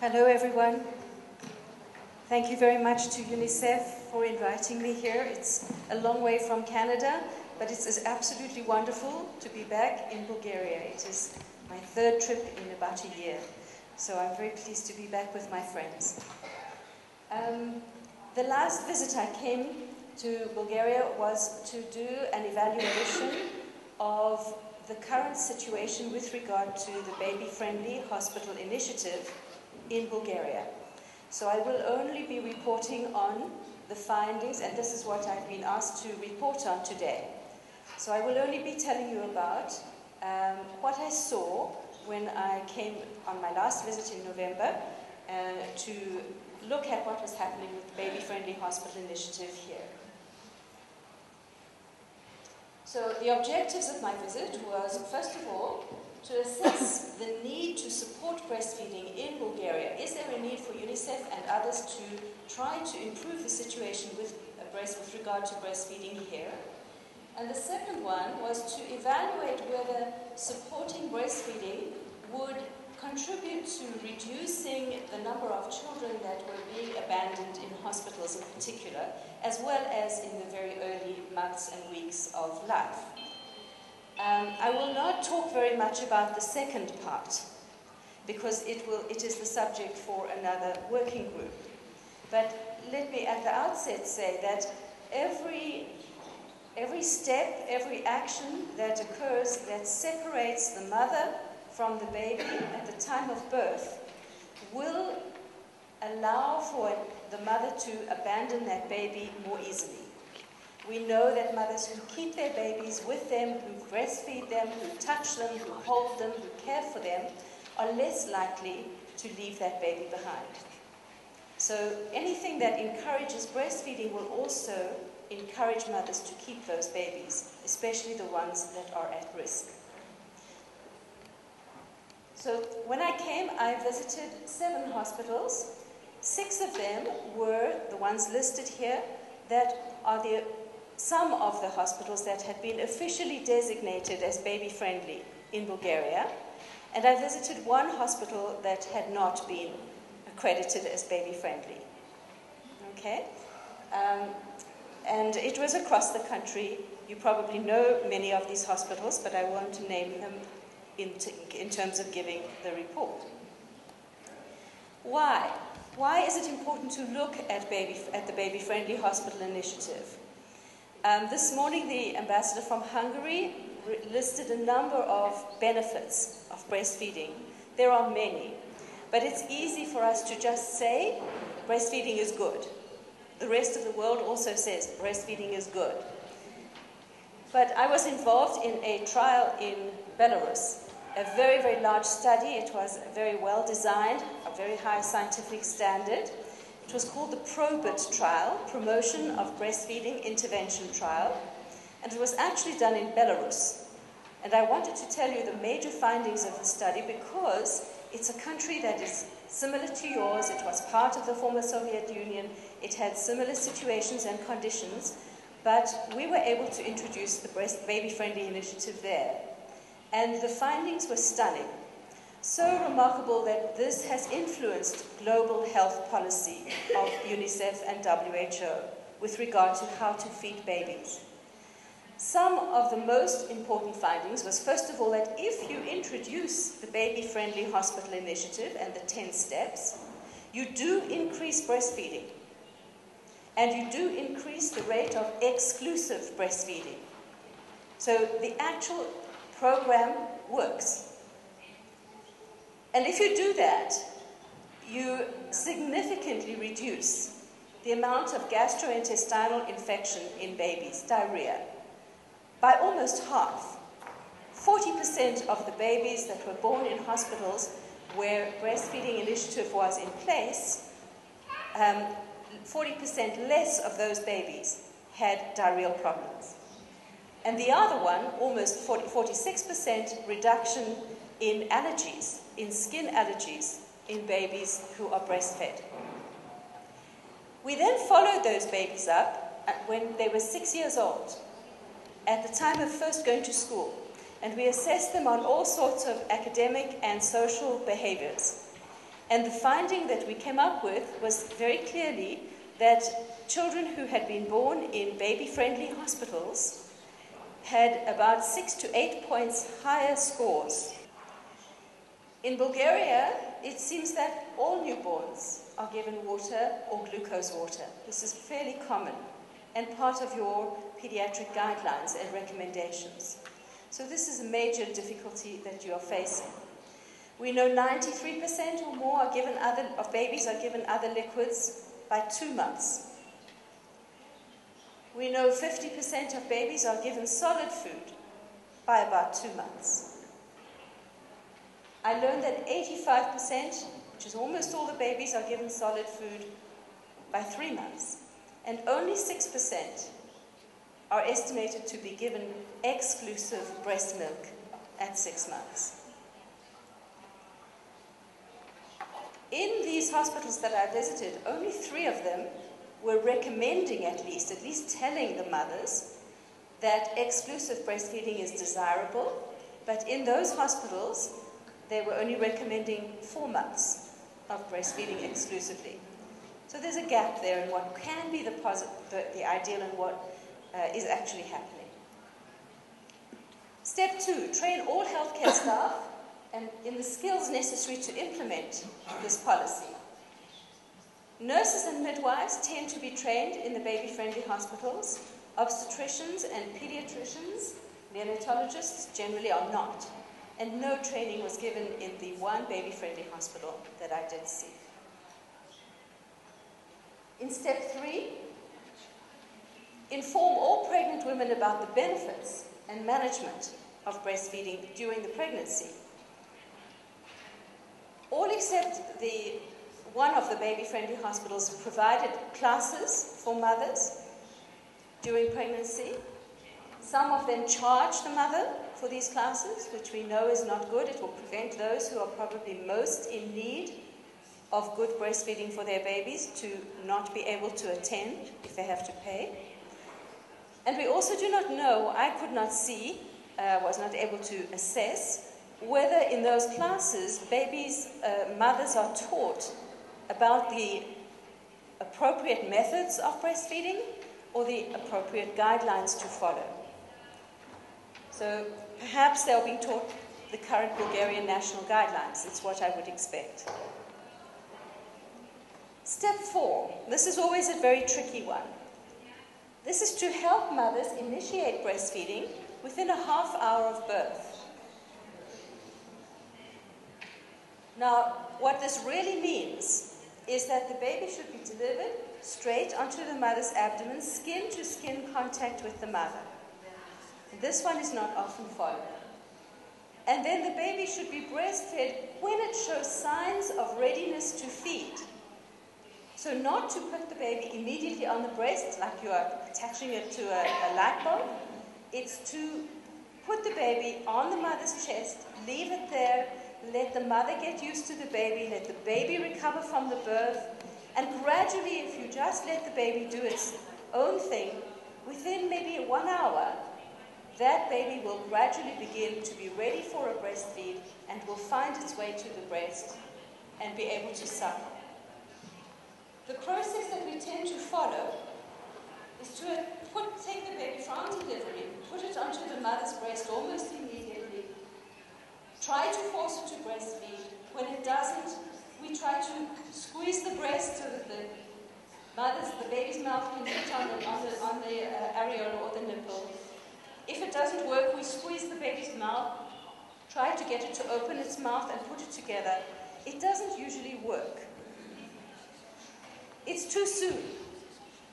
Hello everyone. Thank you very much to UNICEF for inviting me here. It's a long way from Canada, but it's absolutely wonderful to be back in Bulgaria. It is my third trip in about a year, so I'm very pleased to be back with my friends. The last visit I came to Bulgaria was to do an evaluation of the current situation with regard to the baby-friendly hospital initiative in Bulgaria. So I will only be reporting on the findings, and this is what I've been asked to report on today. So I will only be telling you about what I saw when I came on my last visit in November to look at what was happening with the baby-friendly hospital initiative here. So the objectives of my visit was, first of all, to assess the need to support breastfeeding in Bulgaria. Is there a need for UNICEF and others to try to improve the situation with regard to breastfeeding here? And the second one was to evaluate whether supporting breastfeeding would contribute to reducing the number of children that were being abandoned in hospitals in particular, as well as in the very early months and weeks of life. I will not talk very much about the second part, because it is the subject for another working group. But let me at the outset say that every step, every action that occurs that separates the mother from the baby at the time of birth will allow for the mother to abandon that baby more easily. We know that mothers who keep their babies with them, who breastfeed them, who touch them, who hold them, who care for them, are less likely to leave that baby behind. So anything that encourages breastfeeding will also encourage mothers to keep those babies, especially the ones that are at risk. So when I came, I visited 7 hospitals. 6 of them were the ones listed here that are some of the hospitals that had been officially designated as baby-friendly in Bulgaria. And I visited 1 hospital that had not been accredited as baby-friendly. Okay? And it was across the country. You probably know many of these hospitals, but I won't name them in terms of giving the report. Why? Why is it important to look at the baby-friendly hospital initiative? This morning, the ambassador from Hungary listed a number of benefits of breastfeeding. There are many, but it's easy for us to just say breastfeeding is good. The rest of the world also says breastfeeding is good. But I was involved in a trial in Belarus, a very, very large study. It was very well designed, a very high scientific standard. It was called the PROBIT trial, Promotion of Breastfeeding Intervention Trial, and it was actually done in Belarus. And I wanted to tell you the major findings of the study because it's a country that is similar to yours. It was part of the former Soviet Union. It had similar situations and conditions, but we were able to introduce the baby-friendly initiative there. And the findings were stunning. So remarkable that this has influenced global health policy of UNICEF and WHO with regard to how to feed babies. Some of the most important findings was, first of all, that if you introduce the baby-friendly hospital initiative and the 10 steps, you do increase breastfeeding. And you do increase the rate of exclusive breastfeeding. So the actual program works. And if you do that, you significantly reduce the amount of gastrointestinal infection in babies, diarrhea, by almost half. 40% of the babies that were born in hospitals where breastfeeding initiative was in place, 40% less of those babies had diarrheal problems. And the other one, almost 46% reduction in allergies, in skin allergies, in babies who are breastfed. We then followed those babies up when they were 6 years old, at the time of first going to school, and we assessed them on all sorts of academic and social behaviors. And the finding that we came up with was very clearly that children who had been born in baby-friendly hospitals had about 6 to 8 points higher scores. In Bulgaria, it seems that all newborns are given water or glucose water. This is fairly common and part of your pediatric guidelines and recommendations. So this is a major difficulty that you are facing. We know 93% or more of babies are given other liquids by 2 months. We know 50% of babies are given solid food by about 2 months. I learned that 85%, which is almost all the babies, are given solid food by 3 months. And only 6% are estimated to be given exclusive breast milk at 6 months. In these hospitals that I visited, only 3 of them were recommending at least telling the mothers that exclusive breastfeeding is desirable, but in those hospitals, they were only recommending 4 months of breastfeeding exclusively. So there's a gap there in what can be the ideal and what is actually happening. Step 2, train all healthcare staff and in the skills necessary to implement this policy. Nurses and midwives tend to be trained in the baby-friendly hospitals. Obstetricians and pediatricians, neonatologists generally are not. And no training was given in the one baby-friendly hospital that I did see. In step 3, inform all pregnant women about the benefits and management of breastfeeding during the pregnancy. All except one of the baby-friendly hospitals provided classes for mothers during pregnancy. Some of them charge the mother for these classes, which we know is not good. It will prevent those who are probably most in need of good breastfeeding for their babies to not be able to attend if they have to pay. And we also do not know, I could not see, was not able to assess, whether in those classes mothers are taught about the appropriate methods of breastfeeding or the appropriate guidelines to follow. So perhaps they'll be taught the current Bulgarian national guidelines. It's what I would expect. Step 4. This is always a very tricky one. This is to help mothers initiate breastfeeding within a half hour of birth. Now, what this really means is that the baby should be delivered straight onto the mother's abdomen, skin-to-skin contact with the mother. This one is not often followed. And then the baby should be breastfed when it shows signs of readiness to feed. So not to put the baby immediately on the breast like you are attaching it to a light bulb. It's to put the baby on the mother's chest, leave it there, let the mother get used to the baby, let the baby recover from the birth, and gradually, if you just let the baby do its own thing, within maybe 1 hour, that baby will gradually begin to be ready for a breastfeed and will find its way to the breast and be able to suckle. The process that we tend to follow is to take the baby from delivery, put it onto the mother's breast almost immediately, try to force it to breastfeed. When it doesn't, we try to squeeze the breast so that the baby's mouth can fit on the areola or the nipple. If it doesn't work, we squeeze the baby's mouth, try to get it to open its mouth and put it together. It doesn't usually work. It's too soon.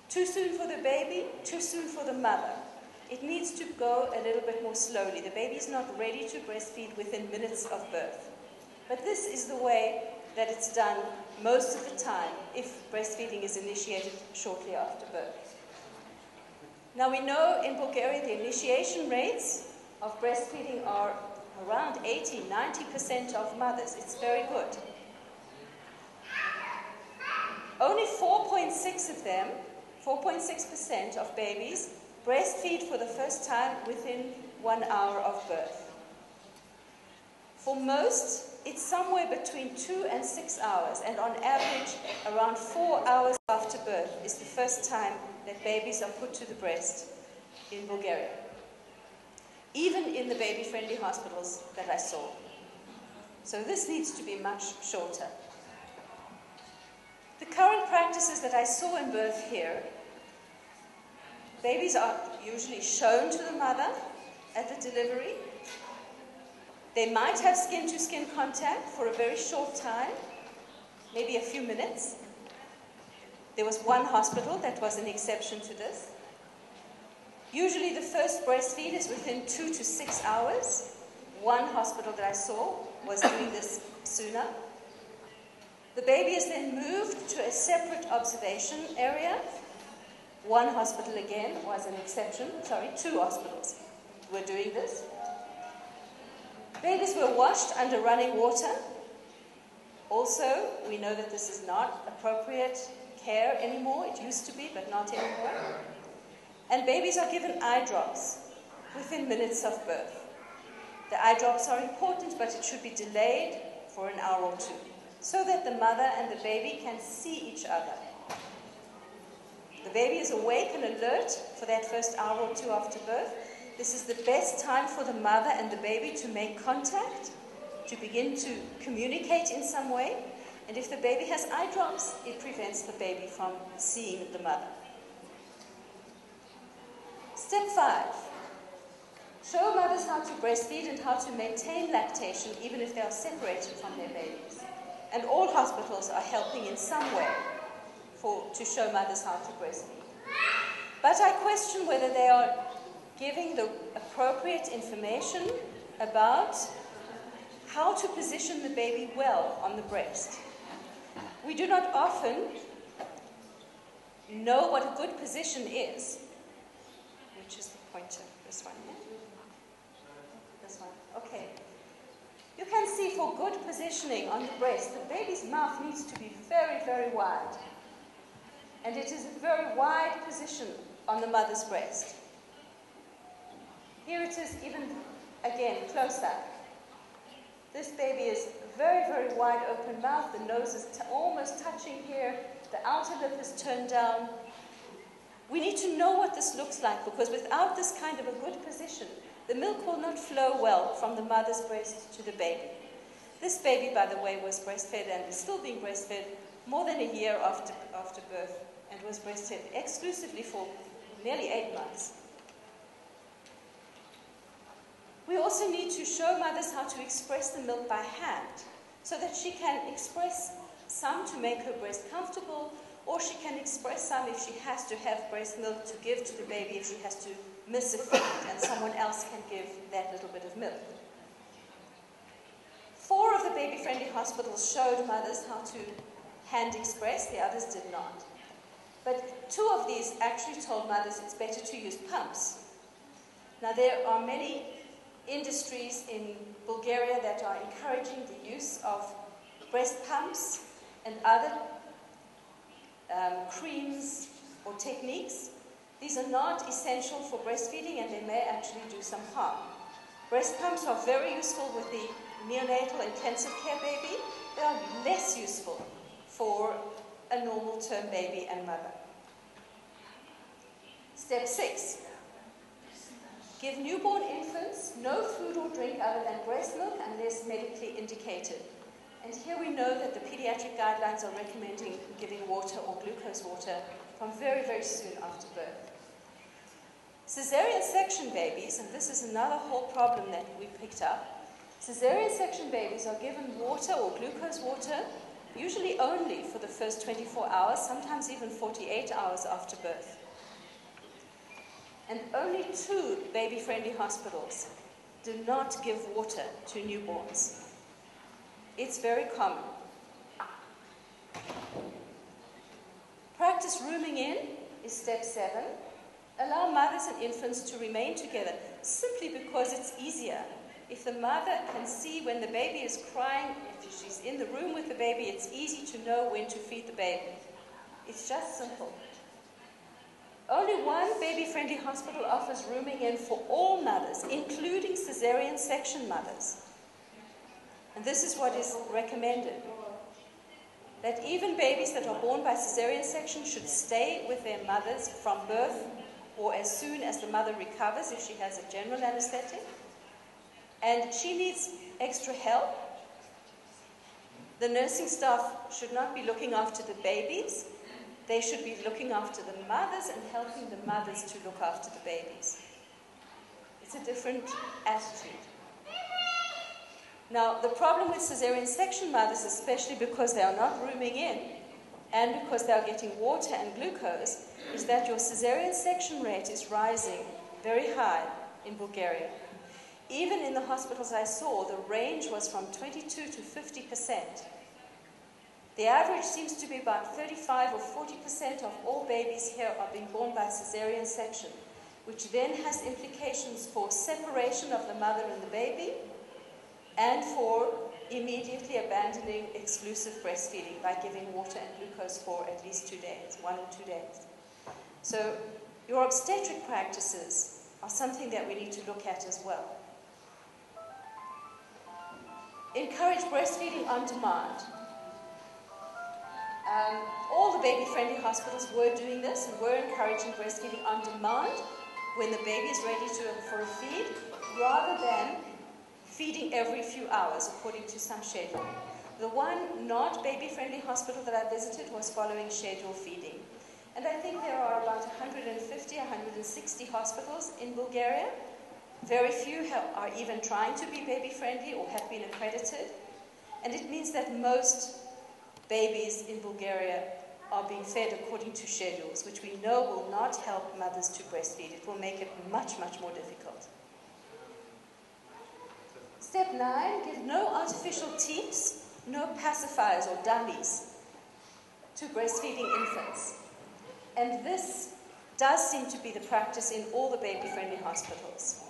Too soon for the baby, too soon for the mother. It needs to go a little bit more slowly. The baby is not ready to breastfeed within minutes of birth. But this is the way that it's done most of the time if breastfeeding is initiated shortly after birth. Now we know in Bulgaria the initiation rates of breastfeeding are around 80-90% of mothers. It's very good. Only 4.6% of babies breastfeed for the first time within 1 hour of birth. For most it's somewhere between 2 and 6 hours, and on average, around 4 hours after birth is the first time that babies are put to the breast in Bulgaria, even in the baby-friendly hospitals that I saw. So this needs to be much shorter. The current practices that I saw in birth here, babies are usually shown to the mother at the delivery. They might have skin-to-skin contact for a very short time, maybe a few minutes. There was one hospital that was an exception to this. Usually the first breastfeed is within 2 to 6 hours. One hospital that I saw was doing this sooner. The baby is then moved to a separate observation area. One hospital again was an exception. Sorry, 2 hospitals were doing this. Babies were washed under running water. Also, we know that this is not appropriate care anymore. It used to be, but not anymore. And babies are given eye drops within minutes of birth. The eye drops are important, but it should be delayed for an hour or 2, so that the mother and the baby can see each other. The baby is awake and alert for that first hour or 2 after birth. This is the best time for the mother and the baby to make contact, to begin to communicate in some way. And if the baby has eye drops, it prevents the baby from seeing the mother. Step 5. Show mothers how to breastfeed and how to maintain lactation even if they are separated from their babies. And all hospitals are helping in some way to show mothers how to breastfeed. But I question whether they are giving the appropriate information about how to position the baby well on the breast. We do not often know what a good position is. Which is the pointer? This one, yeah? This one, okay. You can see for good positioning on the breast, the baby's mouth needs to be very, very wide. And it is a very wide position on the mother's breast. Here it is even, again, close up. This baby is very, very wide open mouth. The nose is almost touching here. The outer lip is turned down. We need to know what this looks like, because without this kind of a good position, the milk will not flow well from the mother's breast to the baby. This baby, by the way, was breastfed and is still being breastfed more than a year after birth, and was breastfed exclusively for nearly 8 months. We also need to show mothers how to express the milk by hand, so that she can express some to make her breast comfortable, or she can express some if she has to have breast milk to give to the baby, if she has to miss a feed and someone else can give that little bit of milk. 4 of the baby-friendly hospitals showed mothers how to hand express, the others did not. But 2 of these actually told mothers it's better to use pumps. Now there are many industries in Bulgaria that are encouraging the use of breast pumps and other creams or techniques. These are not essential for breastfeeding, and they may actually do some harm. Breast pumps are very useful with the neonatal intensive care baby. They are less useful for a normal term baby and mother. Step 6. Give newborn infants no food or drink other than breast milk unless medically indicated. And here we know that the pediatric guidelines are recommending giving water or glucose water from very, very soon after birth. Caesarean section babies, and this is another whole problem that we picked up, Caesarean section babies are given water or glucose water, usually only for the first 24 hours, sometimes even 48 hours after birth. And only 2 baby-friendly hospitals do not give water to newborns. It's very common. Practice rooming in is step 7. Allow mothers and infants to remain together, simply because it's easier. If the mother can see when the baby is crying, if she's in the room with the baby, it's easy to know when to feed the baby. It's just simple. Only one baby-friendly hospital offers rooming in for all mothers, including Caesarean section mothers. And this is what is recommended. That even babies that are born by caesarean section should stay with their mothers from birth or as soon as the mother recovers if she has a general anesthetic. And she needs extra help. The nursing staff should not be looking after the babies. They should be looking after the mothers and helping the mothers to look after the babies. It's a different attitude. Now, the problem with caesarean section mothers, especially because they are not rooming in and because they are getting water and glucose, is that your caesarean section rate is rising very high in Bulgaria. Even in the hospitals I saw, the range was from 22 to 50%. The average seems to be about 35 or 40% of all babies here are being born by caesarean section, which then has implications for separation of the mother and the baby and for immediately abandoning exclusive breastfeeding by giving water and glucose for at least 2 days, 1 or 2 days. So your obstetric practices are something that we need to look at as well. Encourage breastfeeding on demand. All the baby-friendly hospitals were doing this and were encouraging breastfeeding on demand when the baby is ready for a feed, rather than feeding every few hours according to some schedule. The one not baby-friendly hospital that I visited was following schedule feeding. And I think there are about 150, 160 hospitals in Bulgaria. Very few are even trying to be baby-friendly or have been accredited. And it means that most babies in Bulgaria are being fed according to schedules, which we know will not help mothers to breastfeed. It will make it much, much more difficult. Step 9, give no artificial teats, no pacifiers or dummies to breastfeeding infants. And this does seem to be the practice in all the baby-friendly hospitals.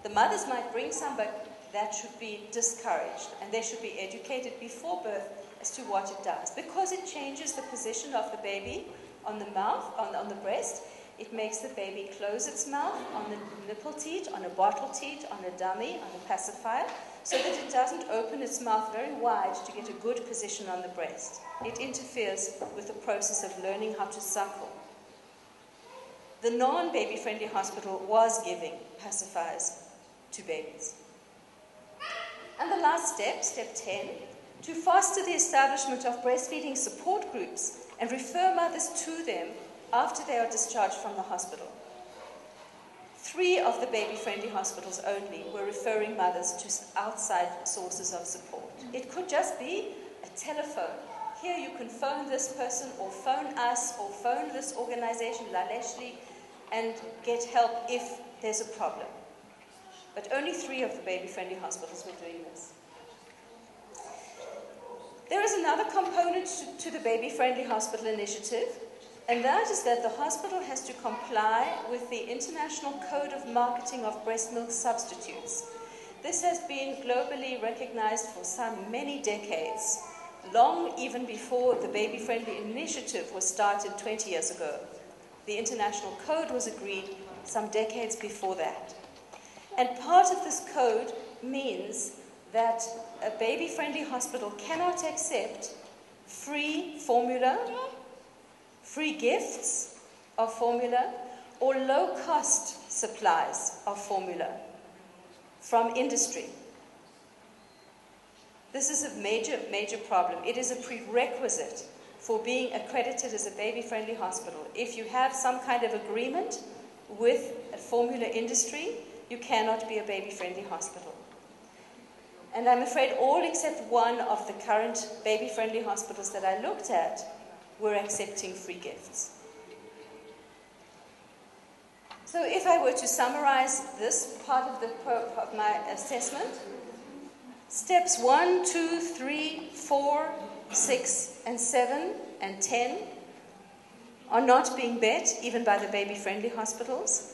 The mothers might bring some, but that should be discouraged, and they should be educated before birth as to what it does, because it changes the position of the baby on the mouth, on the breast. It makes the baby close its mouth on the nipple teat, on a bottle teat, on a dummy, on a pacifier, so that it doesn't open its mouth very wide to get a good position on the breast. It interferes with the process of learning how to suckle. The non-baby-friendly hospital was giving pacifiers to babies. And the last step, step 10, to foster the establishment of breastfeeding support groups and refer mothers to them after they are discharged from the hospital. 3 of the baby-friendly hospitals only were referring mothers to outside sources of support. It could just be a telephone. Here you can phone this person or phone us or phone this organization, Laleshli, and get help if there's a problem. But only 3 of the baby-friendly hospitals were doing this. There is another component to the baby-friendly hospital initiative, and that is that the hospital has to comply with the International Code of Marketing of Breast Milk Substitutes. This has been globally recognized for many decades, long even before the baby-friendly initiative was started 20 years ago. The International Code was agreed some decades before that. And part of this code means that a baby-friendly hospital cannot accept free formula, free gifts of formula, or low-cost supplies of formula from industry. This is a major, major problem. It is a prerequisite for being accredited as a baby-friendly hospital. If you have some kind of agreement with a formula industry, you cannot be a baby-friendly hospital. And I'm afraid all except one of the current baby-friendly hospitals that I looked at were accepting free gifts. So if I were to summarize this part of my assessment, steps 1, 2, 3, 4, 6, and 7, and 10 are not being met even by the baby-friendly hospitals.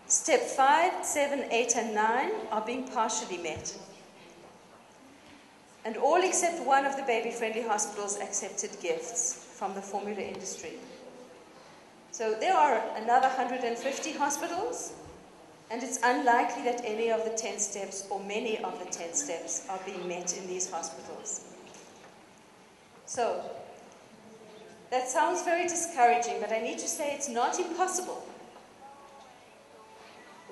Step 5, 7, 8, and 9 are being partially met. And all except one of the baby-friendly hospitals accepted gifts from the formula industry. So there are another 150 hospitals And it's unlikely that any of the 10 steps or many of the 10 steps are being met in these hospitals. So, that sounds very discouraging, but I need to say it's not impossible.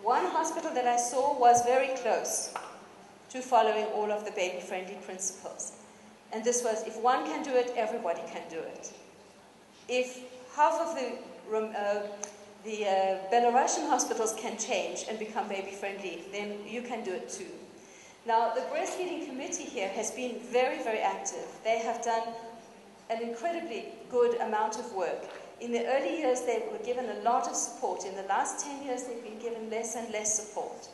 One hospital that I saw was very close to following all of the baby-friendly principles. And this was, if one can do it, everybody can do it. If half of the Belarusian hospitals can change and become baby-friendly, then you can do it too. Now, the breastfeeding committee here has been very, very active. They have done an incredibly good amount of work. In the early years, they were given a lot of support. In the last 10 years, they've been given less and less support.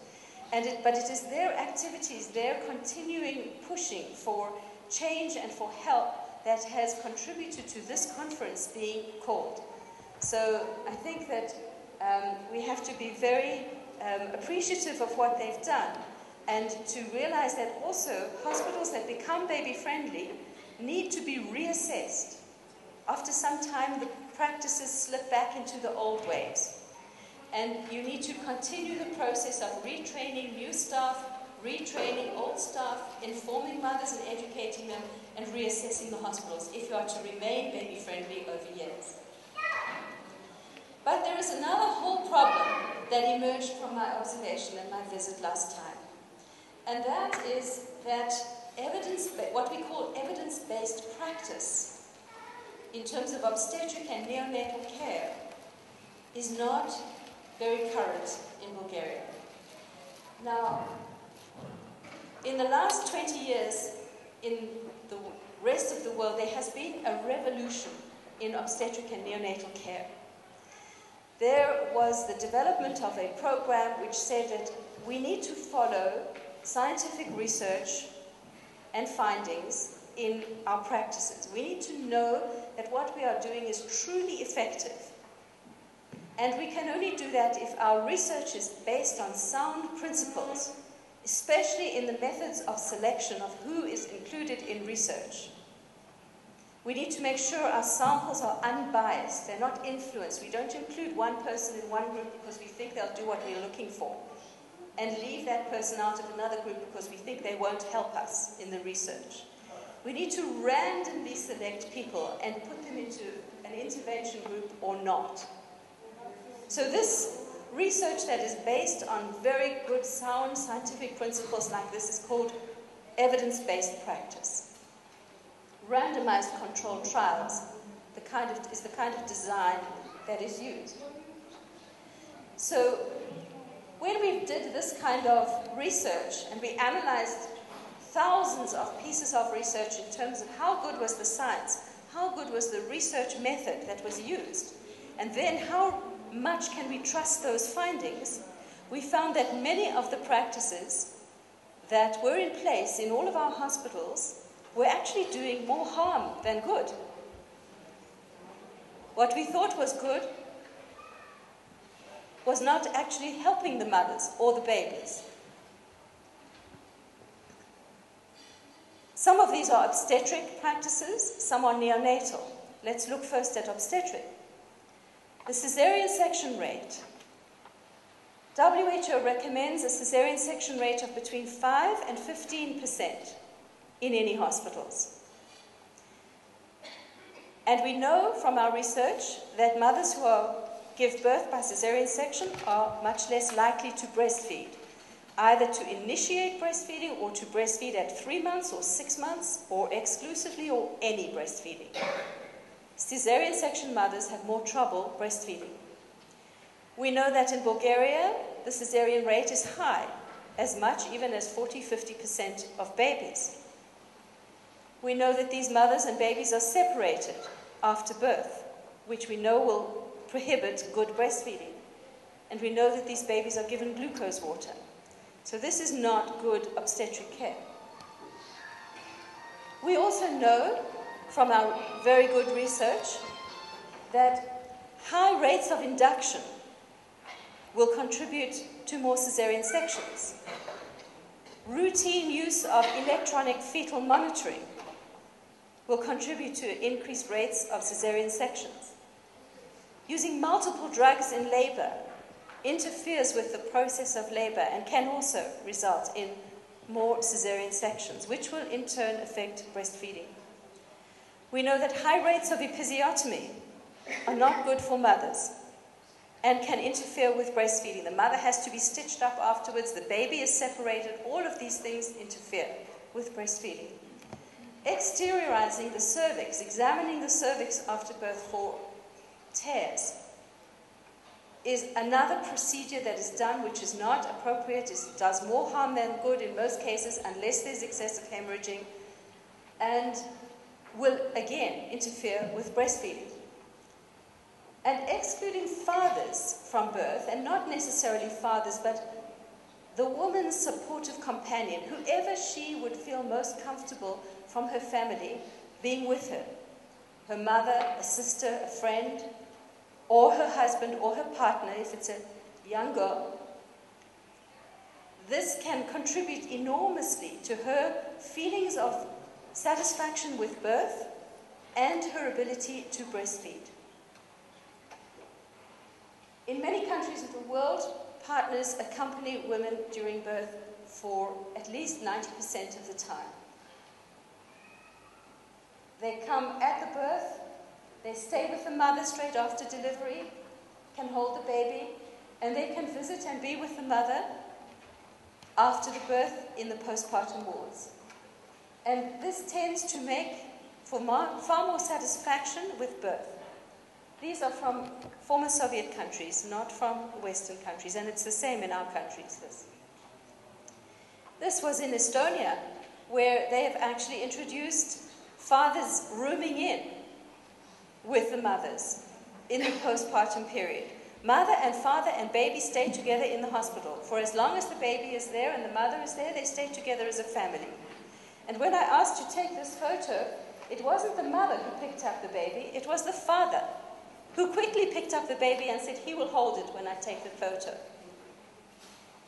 But it is their activities, their continuing pushing for change and for help that has contributed to this conference being called. So I think that we have to be very appreciative of what they've done, and to realize that also hospitals that become baby-friendly need to be reassessed. After some time, the practices slip back into the old ways. And you need to continue the process of retraining new staff, retraining old staff, informing mothers and educating them, and reassessing the hospitals if you are to remain baby-friendly over years. But there is another whole problem that emerged from my observation and my visit last time. And that is that what we call evidence-based practice in terms of obstetric and neonatal care is not very current in Bulgaria. Now, in the last 20 years, in the rest of the world, there has been a revolution in obstetric and neonatal care. There was the development of a program which said that we need to follow scientific research and findings in our practices. We need to know that what we are doing is truly effective. And we can only do that if our research is based on sound principles, especially in the methods of selection of who is included in research. We need to make sure our samples are unbiased, they're not influenced. We don't include one person in one group because we think they'll do what we're looking for, and leave that person out of another group because we think they won't help us in the research. We need to randomly select people and put them into an intervention group or not. So this research that is based on very good, sound scientific principles like this is called evidence-based practice. Randomized controlled trials is the kind of design that is used. So when we did this kind of research and we analyzed thousands of pieces of research in terms of how good was the science, how good was the research method that was used, and then how much can we trust those findings, we found that many of the practices that were in place in all of our hospitals were actually doing more harm than good. What we thought was good was not actually helping the mothers or the babies. Some of these are obstetric practices, some are neonatal. Let's look first at obstetric. The Caesarean section rate. WHO recommends a Caesarean section rate of between 5 and 15% in any hospitals. And we know from our research that mothers who give birth by Caesarean section are much less likely to breastfeed, either to initiate breastfeeding or to breastfeed at 3 months or 6 months, or exclusively or any breastfeeding. Caesarean section mothers have more trouble breastfeeding. We know that in Bulgaria, the Caesarean rate is high, as much even as 40–50% of babies. We know that these mothers and babies are separated after birth, which we know will prohibit good breastfeeding. And we know that these babies are given glucose water. So this is not good obstetric care. We also know from our very good research that high rates of induction will contribute to more Caesarean sections. Routine use of electronic fetal monitoring will contribute to increased rates of Caesarean sections. Using multiple drugs in labor interferes with the process of labor and can also result in more caesarean sections, which will in turn affect breastfeeding. We know that high rates of episiotomy are not good for mothers and can interfere with breastfeeding. The mother has to be stitched up afterwards, the baby is separated, all of these things interfere with breastfeeding. Exteriorizing the cervix, examining the cervix after birth for tears, is another procedure that is done which is not appropriate. It does more harm than good in most cases unless there's excessive hemorrhaging, and will again interfere with breastfeeding. And excluding fathers from birth, and not necessarily fathers, but the woman's supportive companion, whoever she would feel most comfortable from her family being with her, her mother, a sister, a friend, or her husband or her partner, if it's a young girl. This can contribute enormously to her feelings of satisfaction with birth and her ability to breastfeed. In many countries of the world, partners accompany women during birth for at least 90% of the time. They come at the birth, they stay with the mother straight after delivery, can hold the baby, and they can visit and be with the mother after the birth in the postpartum wards. And this tends to make for far more satisfaction with birth. These are from former Soviet countries, not from Western countries, and it's the same in our countries. This was in Estonia, where they have actually introduced fathers rooming in with the mothers in the postpartum period. Mother and father and baby stay together in the hospital. For as long as the baby is there and the mother is there, they stay together as a family. And when I asked to take this photo, it wasn't the mother who picked up the baby, it was the father who quickly picked up the baby and said, he will hold it when I take the photo.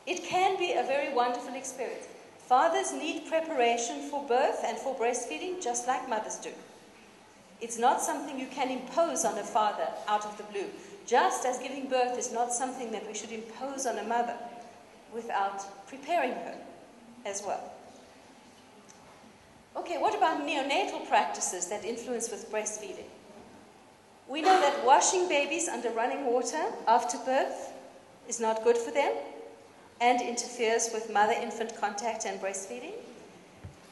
It can be a very wonderful experience. Fathers need preparation for birth and for breastfeeding just like mothers do. It's not something you can impose on a father out of the blue, just as giving birth is not something that we should impose on a mother without preparing her as well. Okay, what about neonatal practices that influence with breastfeeding? We know that washing babies under running water after birth is not good for them and interferes with mother-infant contact and breastfeeding.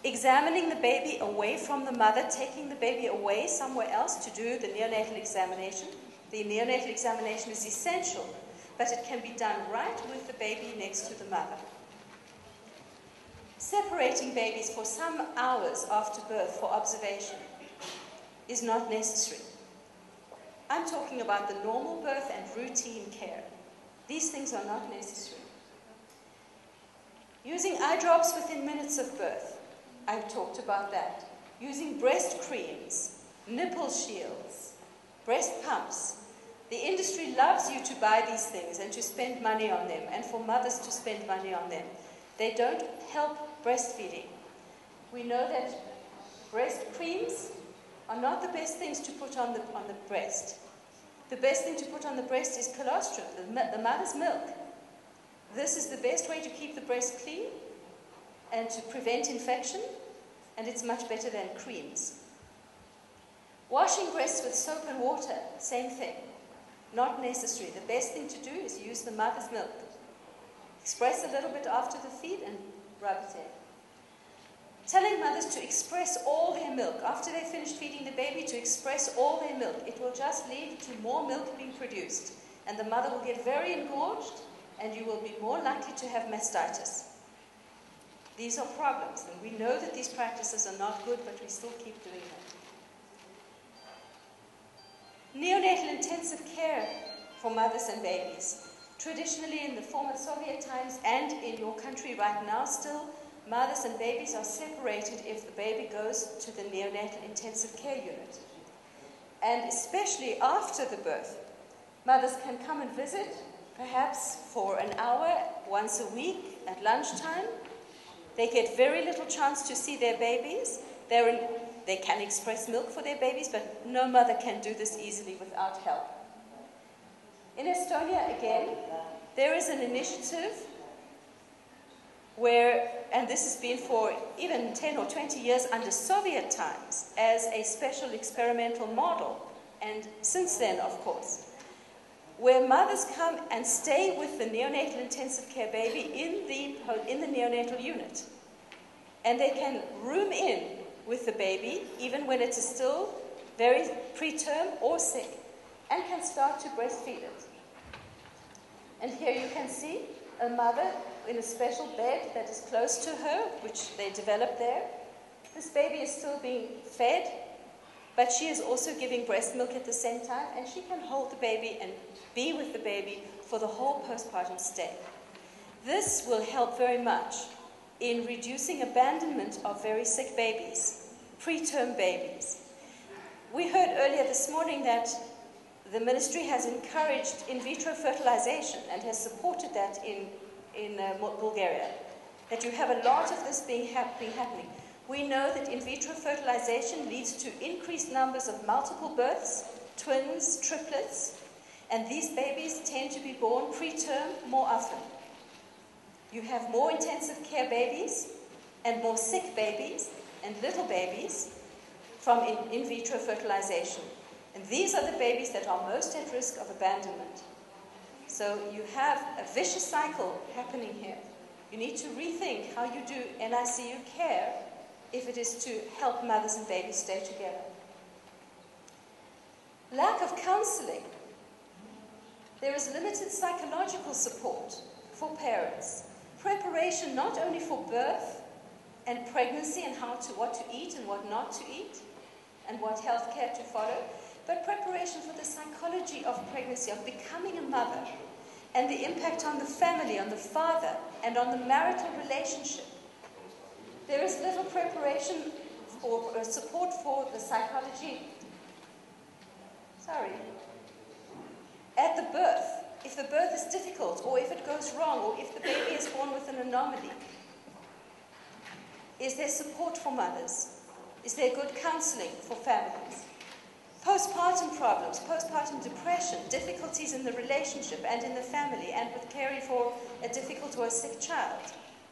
Examining the baby away from the mother, taking the baby away somewhere else to do the neonatal examination. The neonatal examination is essential, but it can be done right with the baby next to the mother. Separating babies for some hours after birth for observation is not necessary. I'm talking about the normal birth and routine care. These things are not necessary. Using eye drops within minutes of birth. I've talked about that. Using breast creams, nipple shields, breast pumps. The industry loves you to buy these things and to spend money on them, and for mothers to spend money on them. They don't help breastfeeding. We know that breast creams are not the best things to put on the breast. The best thing to put on the breast is colostrum, the mother's milk. This is the best way to keep the breast clean and to prevent infection, and it's much better than creams. Washing breasts with soap and water, same thing. Not necessary. The best thing to do is use the mother's milk. Express a little bit after the feed and rub it in. Telling mothers to express all their milk. After they finish feeding the baby, to express all their milk. It will just lead to more milk being produced. And the mother will get very engorged, and you will be more likely to have mastitis. These are problems, and we know that these practices are not good, but we still keep doing them. Neonatal intensive care for mothers and babies. Traditionally, in the former Soviet times and in your country right now still, mothers and babies are separated if the baby goes to the neonatal intensive care unit. And especially after the birth, mothers can come and visit, perhaps for an hour, once a week, at lunchtime. They get very little chance to see their babies. They can express milk for their babies, but no mother can do this easily without help. In Estonia, again, there is an initiative where, and this has been for even 10 or 20 years under Soviet times, as a special experimental model, and since then, of course, where mothers come and stay with the neonatal intensive care baby in the neonatal unit. And they can room in with the baby, even when it is still very preterm or sick, and can start to breastfeed it. And here you can see a mother in a special bed that is close to her, which they developed there. This baby is still being fed, but she is also giving breast milk at the same time, and she can hold the baby and be with the baby for the whole postpartum stay. This will help very much in reducing abandonment of very sick babies, preterm babies. We heard earlier this morning that the ministry has encouraged in vitro fertilization and has supported that in Bulgaria, that you have a lot of this being happening. We know that in vitro fertilization leads to increased numbers of multiple births, twins, triplets, and these babies tend to be born preterm more often. You have more intensive care babies and more sick babies and little babies from in vitro fertilization. And these are the babies that are most at risk of abandonment. So you have a vicious cycle happening here. You need to rethink how you do NICU care if it is to help mothers and babies stay together. Lack of counseling. There is limited psychological support for parents. Preparation not only for birth and pregnancy and what to eat and what not to eat and what health care to follow, but preparation for the psychology of pregnancy, of becoming a mother, and the impact on the family, on the father, and on the marital relationship. There is little preparation or support for the psychology. At the birth, if the birth is difficult, or if it goes wrong, or if the baby is born with an anomaly, is there support for mothers? Is there good counseling for families? Postpartum problems, postpartum depression, difficulties in the relationship and in the family, and with caring for a difficult or a sick child.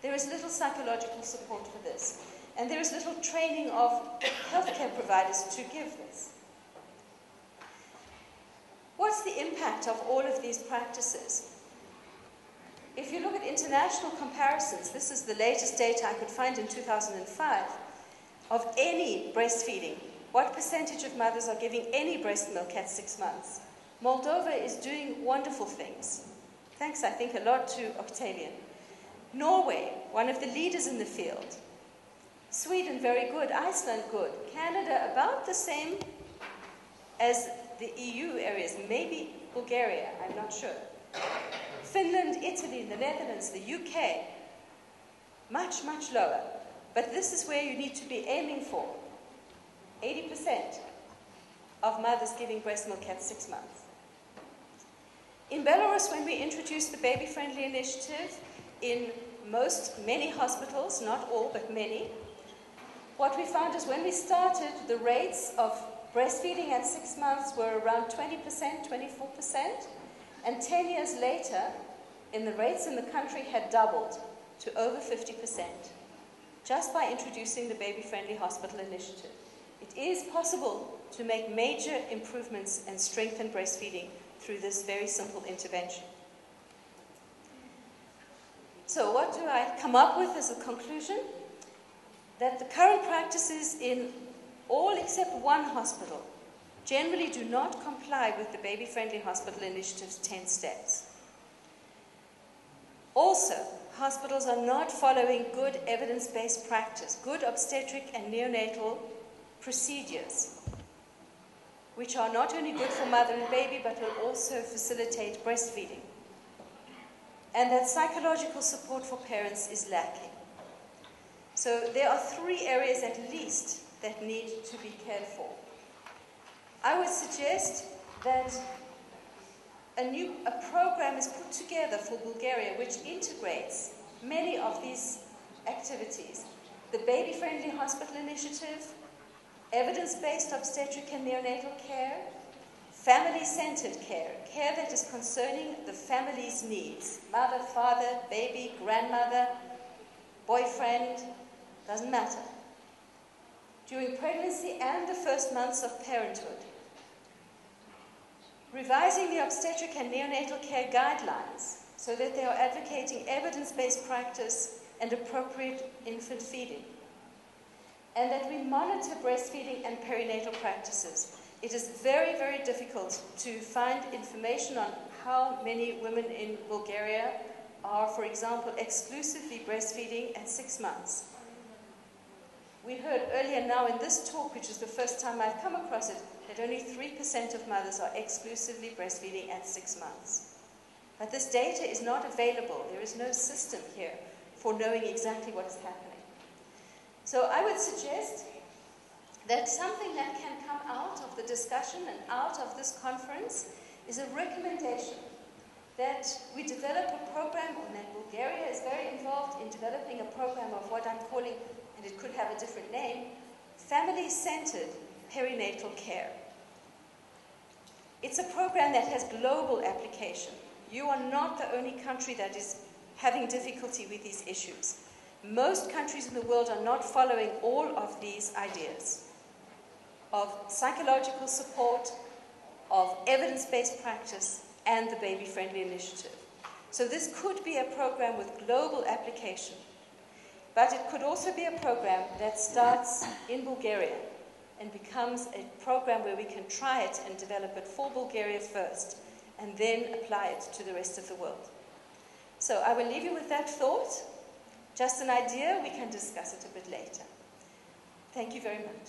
There is little psychological support for this. And there is little training of healthcare providers to give this. What's the impact of all of these practices? If you look at international comparisons, this is the latest data I could find in 2005, of any breastfeeding. What percentage of mothers are giving any breast milk at 6 months? Moldova is doing wonderful things. Thanks, I think, a lot to Octavian. Norway, one of the leaders in the field. Sweden, very good. Iceland, good. Canada, about the same as the EU areas. Maybe Bulgaria, I'm not sure. Finland, Italy, the Netherlands, the UK, much, much lower. But this is where you need to be aiming for. 80% of mothers giving breast milk at 6 months. In Belarus, when we introduced the baby-friendly initiative, in many hospitals, not all, but many, what we found is when we started, the rates of breastfeeding at 6 months were around 20%, 24%, and 10 years later, the rates in the country had doubled to over 50%, just by introducing the baby-friendly hospital initiative. It is possible to make major improvements and strengthen breastfeeding through this very simple intervention. So what do I come up with as a conclusion? That the current practices in all except one hospital generally do not comply with the baby-friendly hospital initiative's 10 steps. Also, hospitals are not following good evidence-based practice, good obstetric and neonatal procedures, which are not only good for mother and baby, but will also facilitate breastfeeding. And that psychological support for parents is lacking. So there are 3 areas at least that need to be cared for. I would suggest that a program is put together for Bulgaria which integrates many of these activities. The baby-friendly hospital initiative, evidence-based obstetric and neonatal care, family-centered care, care that is concerning the family's needs, mother, father, baby, grandmother, boyfriend, doesn't matter, during pregnancy and the first months of parenthood. Revising the obstetric and neonatal care guidelines so that they are advocating evidence-based practice and appropriate infant feeding. And that we monitor breastfeeding and perinatal practices. It is very, very difficult to find information on how many women in Bulgaria are, for example, exclusively breastfeeding at 6 months. We heard earlier now in this talk, which is the first time I've come across it, that only 3% of mothers are exclusively breastfeeding at 6 months. But this data is not available. There is no system here for knowing exactly what is happening. So I would suggest that something that can come out of the discussion and out of this conference is a recommendation that we develop a program, and that Bulgaria is very involved in developing a program of what I'm calling, and it could have a different name, family-centered perinatal care. It's a program that has global application. You are not the only country that is having difficulty with these issues. Most countries in the world are not following all of these ideas of psychological support, of evidence-based practice, and the baby-friendly initiative. So this could be a program with global application, but it could also be a program that starts in Bulgaria and becomes a program where we can try it and develop it for Bulgaria first, and then apply it to the rest of the world. So I will leave you with that thought. Just an idea, we can discuss it a bit later. Thank you very much.